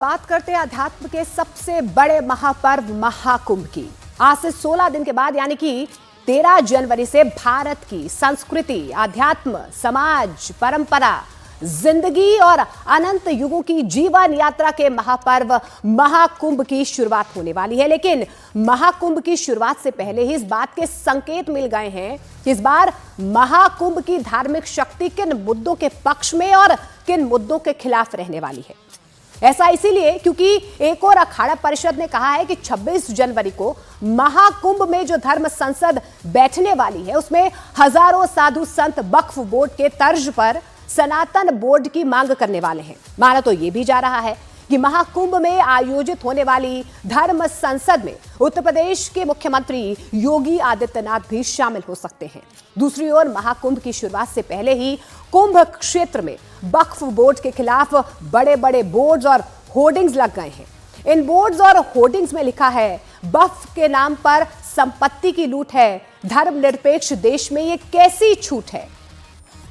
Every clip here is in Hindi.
बात करते हैं अध्यात्म के सबसे बड़े महापर्व महाकुंभ की। आज से 16 दिन के बाद यानी कि 13 जनवरी से भारत की संस्कृति, अध्यात्म, समाज, परंपरा, जिंदगी और अनंत युगों की जीवन यात्रा के महापर्व महाकुंभ की शुरुआत होने वाली है। लेकिन महाकुंभ की शुरुआत से पहले ही इस बात के संकेत मिल गए हैं कि इस बार महाकुंभ की धार्मिक शक्ति किन मुद्दों के पक्ष में और किन मुद्दों के खिलाफ रहने वाली है। ऐसा इसीलिए क्योंकि एक और अखाड़ा परिषद ने कहा है कि 26 जनवरी को महाकुंभ में जो धर्म संसद बैठने वाली है उसमें हजारों साधु संत वक्फ बोर्ड के तर्ज पर सनातन बोर्ड की मांग करने वाले हैं। माना तो यह भी जा रहा है कि महाकुंभ में आयोजित होने वाली धर्म संसद में उत्तर प्रदेश के मुख्यमंत्री योगी आदित्यनाथ भी शामिल हो सकते हैं। दूसरी ओर महाकुंभ की शुरुआत से पहले ही कुंभ क्षेत्र में वक्फ बोर्ड के खिलाफ बड़े बड़े बोर्ड्स और होर्डिंग्स लग गए हैं। इन बोर्ड्स और होर्डिंग्स में लिखा है, वक्फ के नाम पर संपत्ति की लूट है, धर्मनिरपेक्ष देश में ये कैसी छूट है।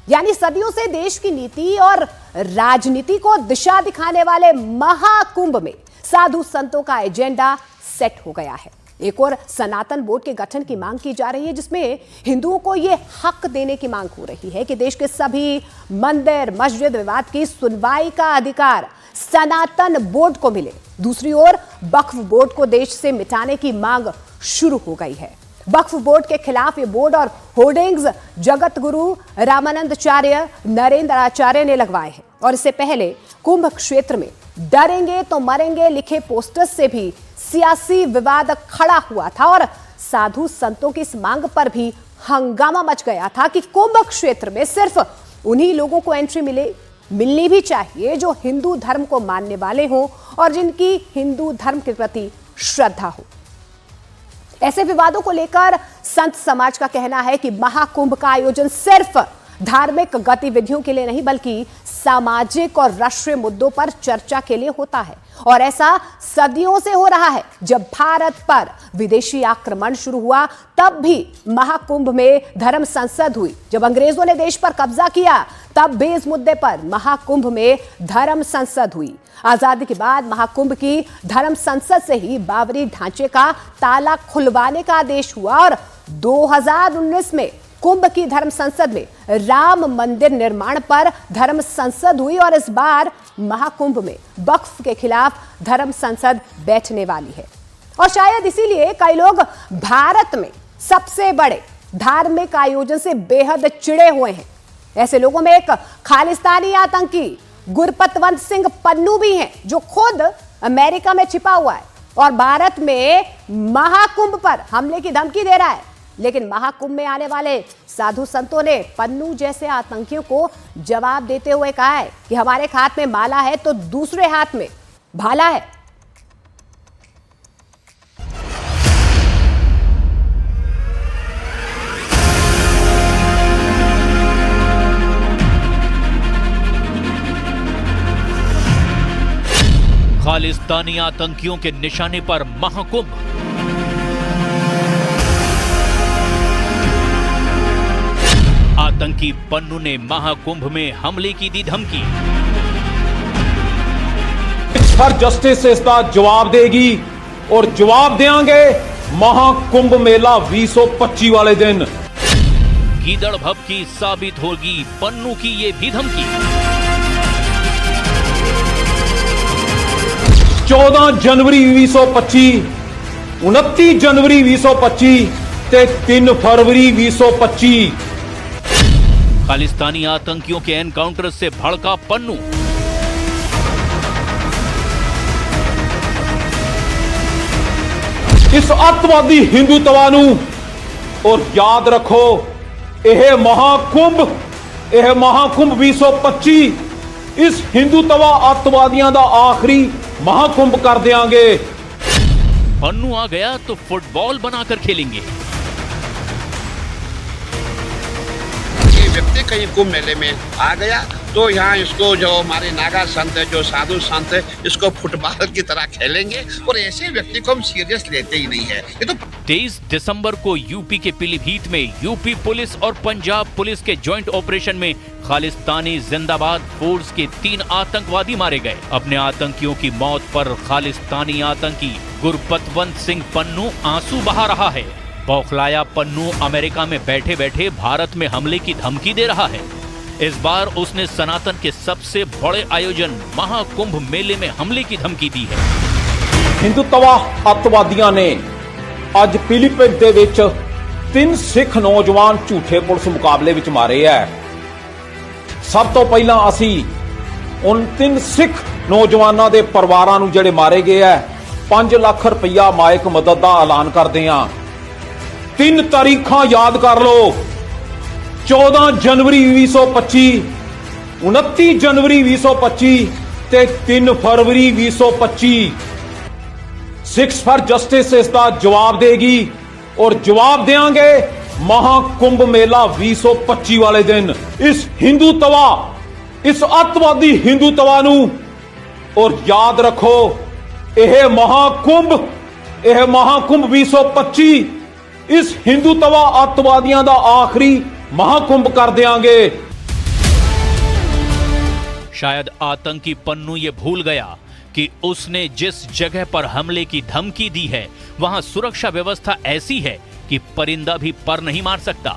यानी सदियों से देश की नीति और राजनीति को दिशा दिखाने वाले महाकुंभ में साधु संतों का एजेंडा सेट हो गया है। एक और सनातन बोर्ड के गठन की मांग की जा रही है, जिसमें हिंदुओं को यह हक देने की मांग हो रही है कि देश के सभी मंदिर मस्जिद विवाद की सुनवाई का अधिकार सनातन बोर्ड को मिले। दूसरी ओर वक्फ बोर्ड को देश से मिटाने की मांग शुरू हो गई है। वक्फ बोर्ड के खिलाफ ये बोर्ड और होर्डिंग्स जगत गुरु रामानंदाचार्य नरेंद्र आचार्य ने लगवाए हैं और इससे पहले कुंभ क्षेत्र में डरेंगे तो मरेंगे लिखे पोस्टर्स से भी सियासी विवाद खड़ा हुआ था और साधु संतों की इस मांग पर भी हंगामा मच गया था कि कुंभ क्षेत्र में सिर्फ उन्हीं लोगों को एंट्री मिलनी भी चाहिए जो हिंदू धर्म को मानने वाले हों और जिनकी हिंदू धर्म के प्रति श्रद्धा हो। ऐसे विवादों को लेकर संत समाज का कहना है कि महाकुंभ का आयोजन सिर्फ धार्मिक गतिविधियों के लिए नहीं बल्कि सामाजिक और राष्ट्रीय मुद्दों पर चर्चा के लिए होता है और ऐसा सदियों से हो रहा है। जब भारत पर विदेशी आक्रमण शुरू हुआ तब भी महाकुंभ में धर्म संसद हुई। जब अंग्रेजों ने देश पर कब्जा किया तब भी इस मुद्दे पर महाकुंभ में धर्म संसद हुई। आजादी के बाद महाकुंभ की धर्म संसद से ही बाबरी ढांचे का ताला खुलवाने का आदेश हुआ और 2019 में कुंभ की धर्म संसद में राम मंदिर निर्माण पर धर्म संसद हुई और इस बार महाकुंभ में वक्फ के खिलाफ धर्म संसद बैठने वाली है। और शायद इसीलिए कई लोग भारत में सबसे बड़े धार्मिक आयोजन से बेहद चिढ़े हुए हैं। ऐसे लोगों में एक खालिस्तानी आतंकी गुरपतवंत सिंह पन्नू भी हैं जो खुद अमेरिका में छिपा हुआ है और भारत में महाकुंभ पर हमले की धमकी दे रहा है। लेकिन महाकुंभ में आने वाले साधु संतों ने पन्नू जैसे आतंकियों को जवाब देते हुए कहा है कि हमारे हाथ में माला है तो दूसरे हाथ में भाला है। खालिस्तानी आतंकियों के निशाने पर महाकुंभ। आतंकी पन्नू ने महाकुंभ में हमले की दी धमकी। हर जस्टिस से इसका जवाब देगी और जवाब देंगे महाकुंभ मेला 2025 वाले दिन। गीदड़ भभकी साबित होगी पन्नू की ये भी धमकी। 14 जनवरी 2025, 29 जनवरी 2025 ते 3 फरवरी 2025। खालिस्तानी आतंकियों के एनकाउंटर से भड़का पन्नू। इस अतवादी हिंदुत्वानू और याद रखो यह महाकुंभ 2025 इस हिंदुत्वा अतवादियों का आखिरी महाकुंभ कर देंगे। पन्नू आ गया तो फुटबॉल बनाकर खेलेंगे। व्यक्ति कहीं कुंभ मेले में आ गया तो यहाँ इसको जो हमारे नागा संत है, जो साधु संत है, इसको फुटबॉल की तरह खेलेंगे और ऐसे व्यक्ति को हम सीरियस लेते ही नहीं है। ये तो 23 दिसंबर को यूपी के पीलीभीत में यूपी पुलिस और पंजाब पुलिस के जॉइंट ऑपरेशन में खालिस्तानी जिंदाबाद फोर्स के 3 आतंकवादी मारे गए। अपने आतंकियों की मौत पर खालिस्तानी आतंकी गुरपतवंत सिंह पन्नू आंसू बहा रहा है। बौखलाया पन्नू अमेरिका में बैठे बैठे भारत में हमले की धमकी दे रहा है। इस बार उसने सनातन के सबसे बड़े आयोजन महाकुंभ मेले में हमले की धमकी दी है। ਹਿੰਦੂਤਵਾ ਅੱਤਵਾਦੀਆਂ ਨੇ ਅੱਜ ਪੀਲੀਭੀਤ ਦੇ ਵਿੱਚ 3 ਸਿੱਖ ਨੌਜਵਾਨ ਝੂਠੇ ਪੁਲਿਸ ਮੁਕਾਬਲੇ ਵਿੱਚ ਮਾਰੇ ਹੈ। ਸਭ ਤੋਂ ਪਹਿਲਾਂ ਅਸੀਂ ਉਨ 3 ਸਿੱਖ ਨੌਜਵਾਨਾਂ ਦੇ ਪਰਿਵਾਰਾਂ ਨੂੰ ਜਿਹੜੇ ਮਾਰੇ ਗਏ ਹੈ 5 ਲੱਖ ਰੁਪਇਆ ਮਾਇਕ ਮਦਦ ਦਾ ਐਲਾਨ ਕਰਦੇ ਹਾਂ। 3 ਤਾਰੀਖਾਂ ਯਾਦ ਕਰ ਲਓ, 14 ਜਨਵਰੀ 2025, 29 ਜਨਵਰੀ 2025 ਤੇ 3 ਫਰਵਰੀ 2025। सिक्स फॉर जस्टिस इसका जवाब देगी और जवाब देंगे महाकुंभ मेला 2025 वाले दिन। इस हिंदूतवा, इस अतवादी हिंदूतवा नू और याद रखो यह महाकुंभ 2025 इस हिंदूतवा अतवादियों का आखिरी महाकुंभ कर देंगे। शायद आतंकी पन्नू ये भूल गया कि उसने जिस जगह पर हमले की धमकी दी है वहां सुरक्षा व्यवस्था ऐसी है कि परिंदा भी पर नहीं मार सकता।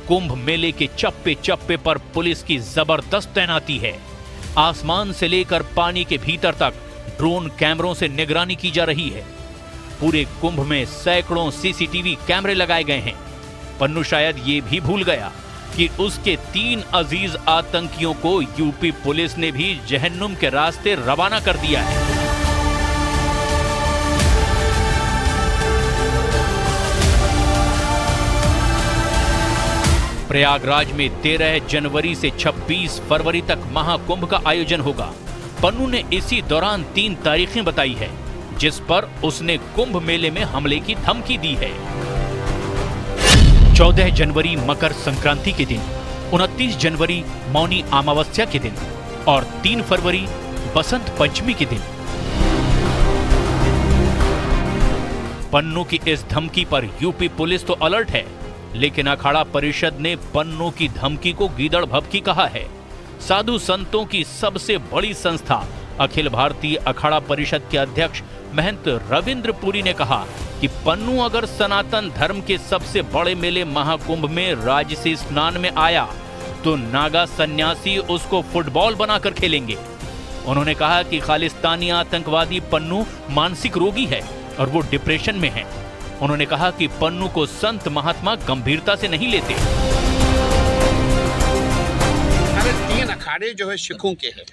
कुंभ मेले के चप्पे चप्पे पर पुलिस की जबरदस्त तैनाती है। आसमान से लेकर पानी के भीतर तक ड्रोन कैमरों से निगरानी की जा रही है। पूरे कुंभ में सैकड़ों सीसीटीवी कैमरे लगाए गए हैं। पन्नू शायद ये भी भूल गया कि उसके 3 अजीज आतंकियों को यूपी पुलिस ने भी जहन्नुम के रास्ते रवाना कर दिया है। प्रयागराज में 13 जनवरी से 26 फरवरी तक महाकुंभ का आयोजन होगा। पन्नू ने इसी दौरान 3 तारीखें बताई है जिस पर उसने कुंभ मेले में हमले की धमकी दी है। 14 जनवरी मकर संक्रांति के दिन, 29 जनवरी मौनी अमावस्या के दिन और 3 फरवरी बसंत पंचमी के दिन। पन्नू की इस धमकी पर यूपी पुलिस तो अलर्ट है, लेकिन अखाड़ा परिषद ने पन्नू की धमकी को गीदड़ भभकी कहा है। साधु संतों की सबसे बड़ी संस्था अखिल भारतीय अखाड़ा परिषद के अध्यक्ष महंत रविंद्र पुरी ने कहा कि पन्नू अगर सनातन धर्म के सबसे बड़े मेले महाकुंभ में राजसी स्नान में आया तो नागा सन्यासी उसको फुटबॉल बनाकर खेलेंगे। उन्होंने कहा कि खालिस्तानी आतंकवादी पन्नू मानसिक रोगी है और वो डिप्रेशन में है। उन्होंने कहा कि पन्नू को संत महात्मा गंभीरता से नहीं लेते। हमारे 3 अखाड़े जो है सिखों के हैं।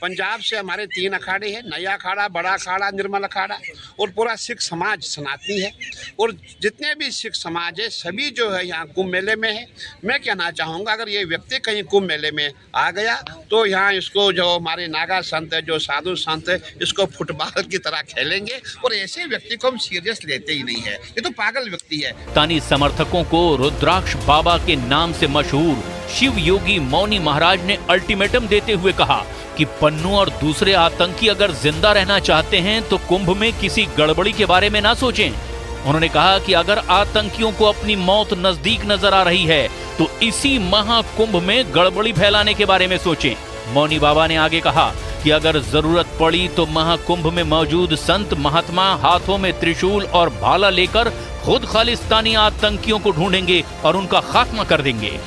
पंजाब से हमारे 3 अखाड़े हैं, नया अखाड़ा, बड़ा अखाड़ा, निर्मल अखाड़ा, और पूरा सिख समाज सनातनी है। और जितने भी सिख समाज है सभी जो है यहाँ कुंभ मेले में है। मैं कहना चाहूँगा अगर ये व्यक्ति कहीं कुंभ मेले में आ गया तो यहाँ इसको जो हमारे नागा संत है, जो साधु संत है, इसको फुटबॉल की तरह खेलेंगे और ऐसे व्यक्ति को हम सीरियस लेते ही नहीं है। ये तो पागल व्यक्ति है। तानी समर्थकों को रुद्राक्ष बाबा के नाम से मशहूर शिव योगी मौनी महाराज ने अल्टीमेटम देते हुए कहा कि पन्नू और दूसरे आतंकी अगर जिंदा रहना चाहते हैं तो कुंभ में किसी गड़बड़ी के बारे में ना सोचें। उन्होंने कहा कि अगर आतंकियों को अपनी मौत नजदीक नजर आ रही है तो इसी महाकुंभ में गड़बड़ी फैलाने के बारे में सोचें। मौनी बाबा ने आगे कहा कि अगर जरूरत पड़ी तो महाकुंभ में मौजूद संत महात्मा हाथों में त्रिशूल और भाला लेकर खुद खालिस्तानी आतंकियों को ढूंढेंगे और उनका खात्मा कर देंगे।